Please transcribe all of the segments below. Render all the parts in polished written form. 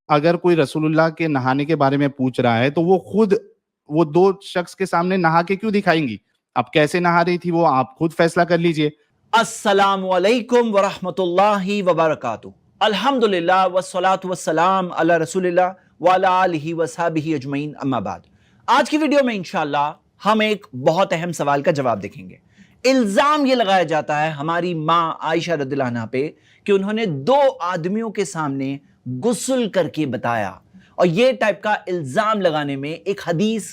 اگر کوئی رسول اللہ کے نہانے کے بارے میں پوچھ رہا ہے تو وہ خود وہ دو شخص کے سامنے نہا کے کیوں دکھائیں گی؟ اب کیسے نہا رہی تھی وہ آپ خود فیصلہ کر لیجئے. السلام علیکم ورحمۃ اللہ وبرکاتہ. الحمدللہ والصلاة والسلام علی رسول اللہ وعلی آلہ وصحبہ اجمعین، اما بعد. آج کی ویڈیو میں انشاءاللہ ہم ایک بہت اہم سوال کا جواب دیکھیں گے. الزام یہ لگایا جاتا ہے ہماری ماں عائشہ رضی اللہ عنہا پہ کہ انہوں نے دو آدمیوں کے سامنے غسل کر کے بتایا، اور یہ ٹائپ کا الزام لگانے میں ایک حدیث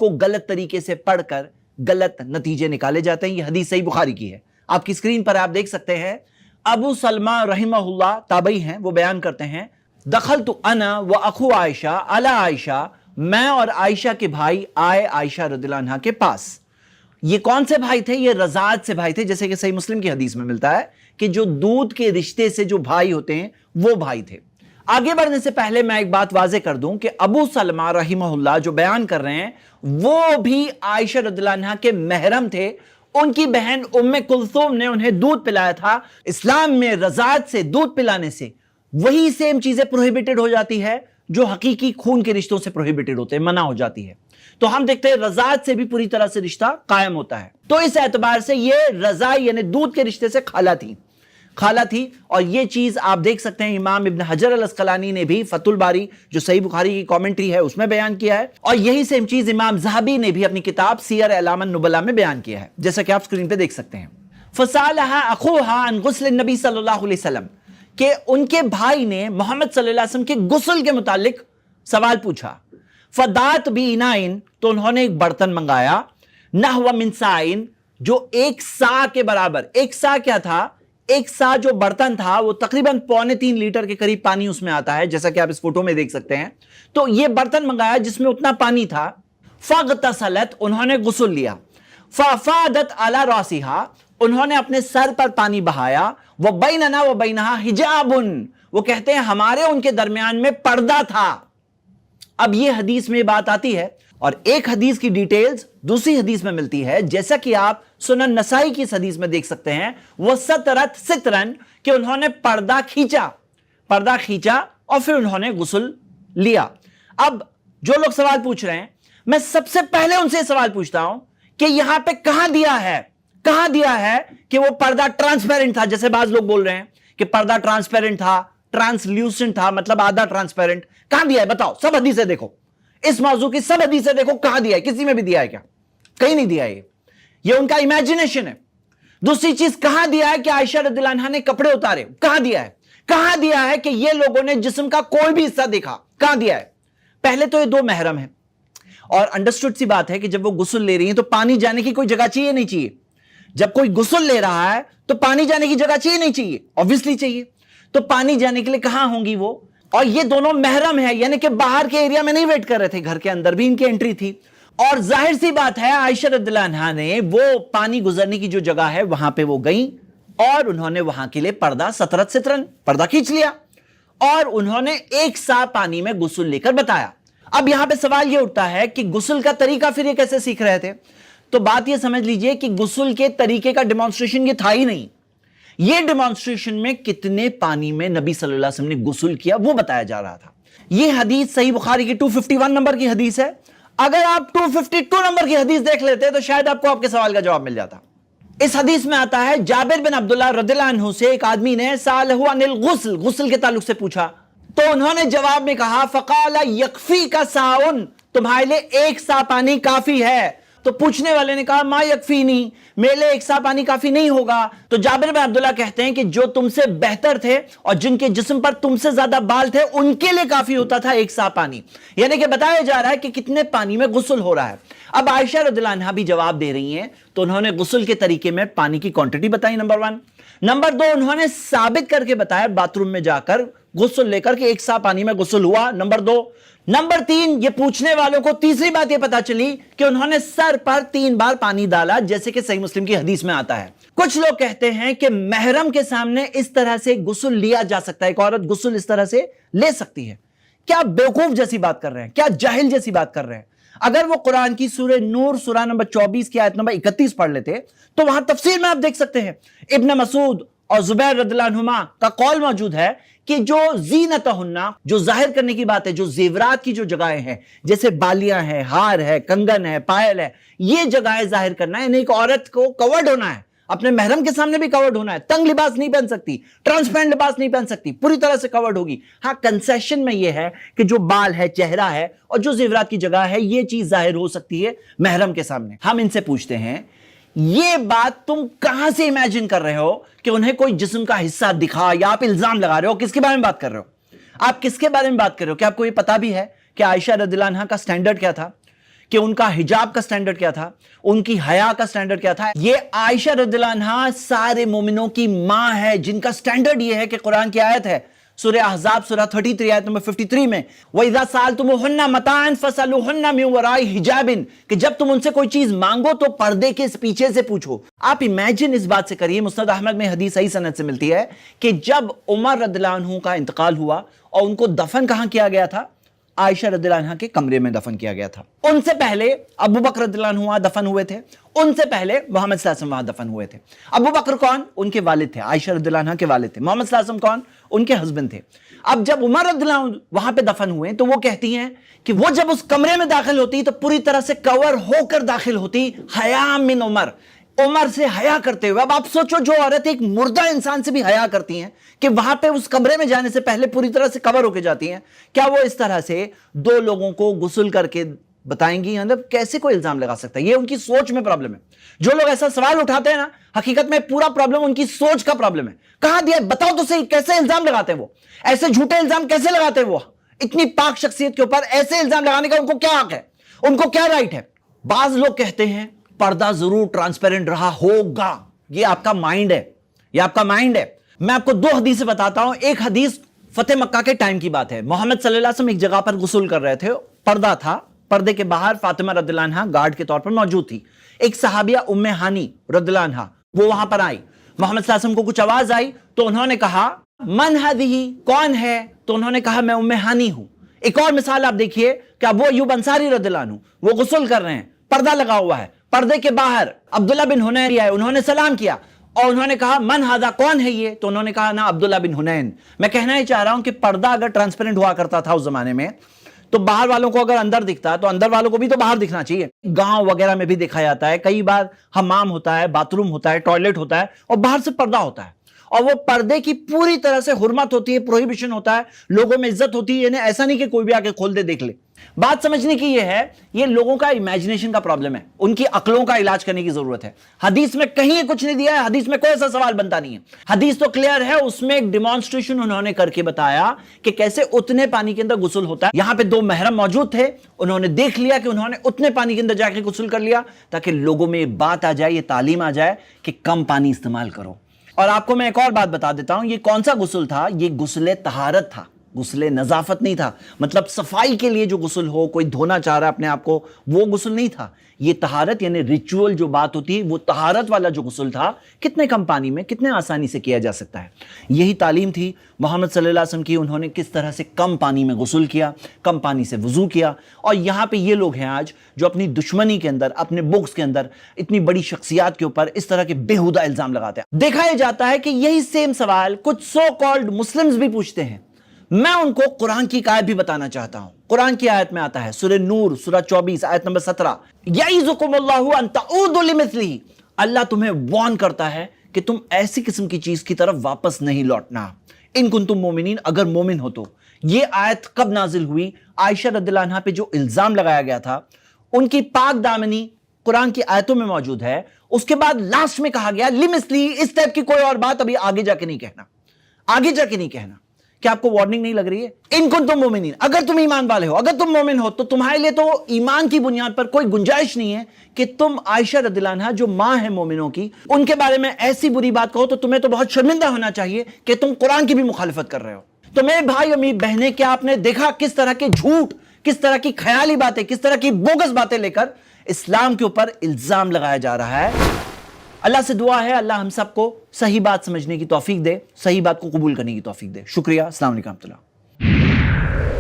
کو غلط طریقے سے پڑھ کر غلط نتیجے نکالے جاتے ہیں. یہ حدیث صحیح بخاری کی ہے، آپ کی اسکرین پر آپ دیکھ سکتے ہیں. ابو سلمہ رحمہ اللہ تابعی ہیں، وہ بیان کرتے ہیں دخلت انا و اخو عائشہ علی عائشہ، میں اور عائشہ کے بھائی آئے عائشہ رضی اللہ عنہا کے پاس. یہ کون سے بھائی تھے؟ یہ رضاعت سے بھائی تھے، جیسے کہ صحیح مسلم کی حدیث میں ملتا ہے کہ جو دودھ کے رشتے سے جو بھائی ہوتے ہیں وہ بھائی تھے. آگے بڑھنے سے پہلے میں ایک بات واضح کر دوں کہ ابو سلمہ رحمہ اللہ جو بیان کر رہے ہیں وہ بھی عائشہ رضی اللہ عنہا کے محرم تھے. ان کی بہن ام کلثوم نے انہیں دودھ پلایا تھا. اسلام میں رضاعت سے، دودھ پلانے سے وہی سیم چیزیں پروہیبٹڈ ہو جاتی ہے جو حقیقی خون کے رشتوں سے پروہیبٹڈ ہوتے ہیں، منع ہو جاتی ہے. تو ہم دیکھتے ہیں رضاعت سے بھی پوری طرح سے رشتہ قائم ہوتا ہے. تو اس اعتبار سے یہ رضاع یعنی دودھ کے رشتے سے خالہ تھی. اور یہ چیز آپ دیکھ سکتے ہیں امام ابن حجر الاسقلانی نے بھی فتح الباری جو صحیح بخاری کی کامنٹری ہے اس میں بیان کیا ہے، اور یہی سیم چیز امام ذہبی نے بھی اپنی کتاب سیر اعلام النبلاء میں بیان کیا ہے، جیسا کہ آپ اسکرین پہ دیکھ سکتے ہیں. فسالها اخوها عن غسل النبی صلی اللہ علیہ وسلم، کہ ان کے بھائی نے محمد صلی اللہ علیہ وسلم کے غسل کے متعلق سوال پوچھا. فدات بینائن، تو انہوں نے ایک برتن منگایا، نحو من سائن، جو ایک سا کے برابر. ایک سا کیا تھا؟ ایک سا جو برتن تھا وہ تقریباً 3.25 لیٹر کے قریب پانی اس میں آتا ہے، جیسا کہ آپ اس فوٹو میں دیکھ سکتے ہیں. تو یہ برتن منگایا جس میں اتنا پانی تھا. فاغتسلت، انہوں نے غسل لیا. فافادت علی راسها، انہوں نے اپنے سر پر پانی بہایا. وبیننا وبینہا حجاب، وہ کہتے ہیں ہمارے ان کے درمیان میں پردہ تھا. اب یہ حدیث میں بات آتی ہے، اور ایک حدیث کی ڈیٹیلز دوسری حدیث میں ملتی ہے، جیسا کہ آپ سنن نسائی کی اس حدیث میں دیکھ سکتے ہیں. وہ سترت سترن، کہ انہوں نے پردہ کھینچا اور پھر انہوں نے غسل لیا. اب جو لوگ سوال پوچھ رہے ہیں، میں سب سے پہلے ان سے سوال پوچھتا ہوں کہ یہاں پہ کہاں دیا ہے کہ وہ پردہ ٹرانسپیرنٹ تھا؟ جیسے بعض لوگ بول رہے ہیں کہ پردہ ٹرانسپیرنٹ تھا، ٹرانسلیوسنٹ تھا، مطلب آدھا ٹرانسپیرنٹ. کہاں دیا ہے بتاؤ؟ سب حدیثیں دیکھو، اس موضوع کی سب حدیثیں دیکھو، کہاں دیا ہے؟ کسی میں بھی دیا ہے کیا؟ کہیں نہیں دیا ہے. یہ ان کا امیجنیشن ہے. دوسری چیز، کہاں دیا ہے کہ عائشہ رضی اللہ عنہا نے کپڑے اتارے؟ کہاں دیا ہے کہ یہ لوگوں نے جسم کا کوئی بھی حصہ دیکھا؟ کہاں دیا ہے؟ پہلے تو یہ دو محرم ہیں، اور انڈرسٹوڈ سی بات ہے کہ جب وہ غسل لے رہی ہیں تو پانی جانے کی کوئی جگہ چاہیے نہیں چاہیے؟ جب کوئی غسل لے رہا ہے تو پانی جانے کی جگہ چاہیے نہیں چاہیے؟ obviously چاہیے. تو پانی جانے کے لیے کہاں ہوں گی وہ؟ اور یہ دونوں محرم ہے، یعنی کہ باہر کے ایریا میں نہیں ویٹ کر رہے تھے، گھر کے اندر بھی ان کی انٹری تھی. اور ظاہر سی بات ہے عائشہ رضی اللہ عنہا نے وہ پانی گزرنے کی جو جگہ ہے وہاں پہ وہ گئیں، اور انہوں نے وہاں کے لیے پردہ سترن پردہ کھینچ لیا، اور انہوں نے ایک سا پانی میں غسل لے کر بتایا. اب یہاں پہ سوال یہ اٹھتا ہے کہ غسل کا طریقہ پھر یہ کیسے سیکھ رہے تھے؟ تو بات یہ سمجھ لیجئے کہ غسل کے طریقے کا ڈیمانسٹریشن یہ تھا ہی نہیں. یہ ڈیمانسٹریشن میں کتنے پانی میں نبی صلی اللہ علیہ وسلم نے غسل کیا وہ بتایا جا رہا تھا. یہ حدیث صحیح بخاری کی 251 نمبر کی حدیث ہے. اگر آپ 252 نمبر کی حدیث دیکھ لیتے تو شاید آپ کو آپ کے سوال کا جواب مل جاتا. اس حدیث میں آتا ہے جابر بن عبداللہ رضی اللہ عنہ سے ایک آدمی نے سالہ عن الغسل، غسل کے تعلق سے پوچھا، تو انہوں نے جواب میں کہا فقال یکفیک ساؤن، تمہارے لیے ایک سا پانی کافی ہے. تو پوچھنے والے نے کہا ما یکفینی، میرے لیے ایک سا پانی کافی نہیں ہوگا. تو جابر بن عبداللہ کہتے ہیں کہ جو تم سے بہتر تھے اور جن کے جسم پر تم سے زیادہ بال تھے ان کے لیے کافی ہوتا تھا ایک سا پانی. یعنی کہ بتایا جا رہا ہے کہ کتنے پانی میں غسل ہو رہا ہے. اب عائشہ رضی اللہ عنہا بھی جواب دے رہی ہیں، تو انہوں نے غسل کے طریقے میں پانی کی کوانٹٹی بتائی، نمبر 1. نمبر 2، انہوں نے ثابت کر کے بتایا باتھ روم میں جا کر غسل لے کر کہ ایک سا پانی میں غسل ہوا، نمبر 2. نمبر 3، یہ پوچھنے والوں کو تیسری بات یہ پتا چلی کہ انہوں نے سر پر 3 بار پانی ڈالا، جیسے کہ صحیح مسلم کی حدیث میں آتا ہے. کچھ لوگ کہتے ہیں کہ محرم کے سامنے اس طرح سے غسل لیا جا سکتا ہے، ایک عورت غسل اس طرح سے لے سکتی ہے. کیا بیوقوف جیسی بات کر رہے ہیں، کیا جاہل جیسی بات کر رہے ہیں. اگر وہ قرآن کی سورہ نور سورہ نمبر 24 کی آیت نمبر 31 پڑھ لیتے تو وہاں تفسیر میں آپ دیکھ سکتے ہیں ابن مسعود اور زبیر رضی اللہ عنہما کا قول موجود ہے کہ جو زینتہن، جو ظاہر کرنے کی بات ہے، جو زیورات کی جو جگہیں ہیں، جیسے بالیاں ہیں، ہار ہے، کنگن ہے، پائل ہے، یہ جگہیں ظاہر کرنا ہے. یعنی ایک عورت کو کورڈ ہونا ہے، اپنے محرم کے سامنے بھی کورڈ ہونا ہے. تنگ لباس نہیں پہن سکتی، ٹرانسپیرنٹ لباس نہیں پہن سکتی، پوری طرح سے کورڈ ہوگی. ہاں کنسیشن میں یہ ہے کہ جو بال ہے، چہرہ ہے اور جو زیورات کی جگہ ہے، یہ چیز ظاہر ہو سکتی ہے محرم کے سامنے. ہم ان سے پوچھتے ہیں یہ بات تم کہاں سے امیجن کر رہے ہو کہ انہیں کوئی جسم کا حصہ دکھا، یا آپ الزام لگا رہے ہو؟ کس کے بارے میں بات کر رہے ہو؟ آپ کس کے بارے میں بات کر رہے ہو؟ کہ آپ کو یہ پتا بھی ہے کہ عائشہ رضی اللہ عنہا کا سٹینڈرڈ کیا تھا، کہ ان کا حجاب کا سٹینڈرڈ کیا تھا، ان کی حیا کا سٹینڈرڈ کیا تھا؟ یہ عائشہ رضی اللہ عنہا سارے مومنوں کی ماں ہے، جن کا سٹینڈرڈ یہ ہے کہ قرآن کی آیت ہے سورہ احزاب سورہ 33 آیت نمبر 53 میں وَإِذَا سَأَلْتُمُوهُنَّ مَتَاعًا فَاسْأَلُوهُنَّ مِن وَرَاءِ حِجَابٍ، کہ جب تم ان سے کوئی چیز مانگو تو پردے کے پیچھے سے پوچھو. آپ امیجن اس بات سے کریے، مسند احمد میں حدیث صحیح سند سے ملتی ہے کہ جب عمر رضی اللہ عنہ کا انتقال ہوا اور ان کو دفن کہاں کیا گیا تھا؟ عائشہ رضی اللہ عنہ کے کمرے میں دفن کیا گیا تھا. ان سے پہلے ابو بکر رضی اللہ عنہ دفن ہوئے تھے، ان سے پہلے محمد صلی اللہ علیہ وسلم وہاں دفن ہوئے تھے. ابو بکر کون؟ ان کے والد تھے، عائشہ رضی اللہ عنہ کے والد تھے. محمد صلی اللہ علیہ وسلم کون؟ ان کے ہسبینڈ تھے. اب جب عمر رضی اللہ عنہ وہاں پہ دفن ہوئے تو وہ کہتی ہیں کہ وہ جب اس کمرے میں داخل ہوتی تو پوری طرح سے کور ہو کر داخل ہوتی، حیا من عمر، عمر سے حیا کرتے ہوئے. اب آپ سوچو، جو عورت ایک مردہ انسان سے بھی حیا کرتی ہیں کہ وہاں پہ اس کمرے میں جانے سے پہلے پوری طرح سے کور ہو کے جاتی ہیں، کیا وہ اس طرح سے دو لوگوں کو غسل کر کے بتائیں گی؟ مطلب کیسے کوئی الزام لگا سکتا ہے؟ یہ ان کی سوچ میں پرابلم ہے. جو لوگ ایسا سوال اٹھاتے ہیں نا، حقیقت میں پورا پرابلم ان کی سوچ کا پرابلم ہے. کہاں دیا؟ بتاؤ تو صحیح، کیسے الزام لگاتے ہیں وہ؟ ایسے جھوٹے الزام کیسے لگاتے ہیں وہ؟ اتنی پاک شخصیت کے اوپر ایسے الزام لگانے کا ان کو کیا حق ہے؟ ان کو کیا رائٹ ہے؟ بعض لوگ کہتے ہیں پردہ ضرور ٹرانسپیرنٹ رہا ہوگا. یہ آپ کا مائنڈ ہے، یہ آپ کا مائنڈ ہے. میں آپ کو دو حدیثیں بتاتا ہوں. ایک حدیث فتح مکہ کے ٹائم کی بات ہے. محمد صلی اللہ علیہ وسلم ایک جگہ پر غسل کر رہے تھے، پردہ تھا، پردے کے باہر فاطمہ رضی اللہ عنہا گارڈ کے طور پر موجود تھی. ایک صحابیہ ام ہانی رضی اللہ عنہا وہ وہاں پر آئی. محمد صلی اللہ علیہ وسلم کو کچھ آواز آئی تو انہوں نے کہا من ہذہ، کون ہے؟ تو انہوں نے کہا میں ام ہانی ہوں. ایک اور مثال آپ دیکھیے کہ ابو ایوب انصاری رضی اللہ عنہ وہ غسل کر رہے ہیں، پردہ لگا ہوا ہے، پردے کے باہر عبداللہ بن حنین آئے، انہوں نے سلام کیا اور انہوں نے کہا من ہذا، کون ہے یہ؟ تو انہوں نے کہا نا عبداللہ بن حنین. میں کہنا ہی چاہ رہا ہوں کہ پردہ اگر ٹرانسپیرنٹ ہوا کرتا تھا اس زمانے میں تو باہر والوں کو اگر اندر دکھتا تو اندر والوں کو بھی تو باہر دکھنا چاہیے. گاؤں وغیرہ میں بھی دیکھا جاتا ہے، کئی بار حمام ہوتا ہے، باتھ روم ہوتا ہے، ٹوائلٹ ہوتا ہے اور باہر سے پردہ ہوتا ہے، اور وہ پردے کی پوری طرح سے حرمت ہوتی ہے، پروہیبیشن ہوتا ہے، لوگوں میں عزت ہوتی ہے. یعنی ایسا نہیں کہ کوئی بھی آ کے کھول دے دیکھ لے. بات سمجھنے کی یہ ہے، یہ لوگوں کا امیجنیشن کا پرابلم ہے، ان کی عقلوں کا علاج کرنے کی ضرورت ہے. حدیث میں کہیں کچھ نہیں دیا ہے، حدیث میں کوئی ایسا سوال بنتا نہیں ہے. حدیث تو کلیئر ہے، اس میں ایک ڈیمانسٹریشن انہوں نے کر کے بتایا کہ کیسے اتنے پانی کے اندر غسل ہوتا ہے. یہاں پہ دو محرم موجود تھے، انہوں نے دیکھ لیا کہ انہوں نے اتنے پانی کے اندر جا کے غسل کر لیا تاکہ لوگوں میں یہ بات آ جائے، یہ تعلیم آ جائے کہ کم پانی استعمال کرو. اور آپ کو میں ایک اور بات بتا دیتا ہوں، یہ کون سا غسل تھا؟ یہ غسل طہارت تھا، غسل نظافت نہیں تھا. مطلب صفائی کے لیے جو غسل ہو، کوئی دھونا چاہ رہا ہے اپنے آپ کو، وہ غسل نہیں تھا. یہ طہارت یعنی ریچول جو بات ہوتی ہے، وہ طہارت والا جو غسل تھا، کتنے کم پانی میں کتنے آسانی سے کیا جا سکتا ہے. یہی تعلیم تھی محمد صلی اللہ علیہ وسلم کی. انہوں نے کس طرح سے کم پانی میں غسل کیا، کم پانی سے وضو کیا. اور یہاں پہ یہ لوگ ہیں آج جو اپنی دشمنی کے اندر، اپنے بغض کے اندر اتنی بڑی شخصیات کے اوپر اس طرح کے بےہودہ الزام لگاتے ہیں. دیکھا یہ جاتا ہے کہ یہی سیم سوال کچھ سو کالڈ مسلمز بھی پوچھتے ہیں. میں ان کو قرآن کی ایک آیت بھی بتانا چاہتا ہوں. قرآن کی آیت میں آتا ہے سورہ نور سورہ 24 آیت نمبر 17 یعظکم اللہ ان تعودوا لمثلہ. اللہ تمہیں وارن کرتا ہے کہ تم ایسی قسم کی چیز کی طرف واپس نہیں لوٹنا، ان کنتم مومنین، اگر مومن ہو تو. یہ آیت کب نازل ہوئی؟ عائشہ رضی اللہ عنہا پہ جو الزام لگایا گیا تھا، ان کی پاک دامنی قرآن کی آیتوں میں موجود ہے. اس کے بعد لاسٹ میں کہا گیا لمثلی، اس ٹائپ کی کوئی اور بات ابھی آگے جا کے نہیں کہنا، آگے جا کے نہیں کہنا. کیا آپ کو وارننگ نہیں لگ رہی ہے؟ ان کنتم مومنین، اگر تم ایمان والے ہو، اگر تم مومن ہو تو تمہارے لیے تو ایمان کی بنیاد پر کوئی گنجائش نہیں ہے کہ تم عائشہ رضی اللہ عنہا جو ماں ہے مومنوں کی، ان کے بارے میں ایسی بری بات کہو. تو تمہیں تو بہت شرمندہ ہونا چاہیے کہ تم قرآن کی بھی مخالفت کر رہے ہو. تو میرے بھائی اور میری بہنیں، کیا آپ نے دیکھا کس طرح کے جھوٹ، کس طرح کی خیالی باتیں، کس طرح کی بوگس باتیں لے کر اسلام کے اوپر الزام لگایا جا رہا ہے؟ اللہ سے دعا ہے اللہ ہم سب کو صحیح بات سمجھنے کی توفیق دے، صحیح بات کو قبول کرنے کی توفیق دے. شکریہ. السلام علیکم ورحمۃ اللہ.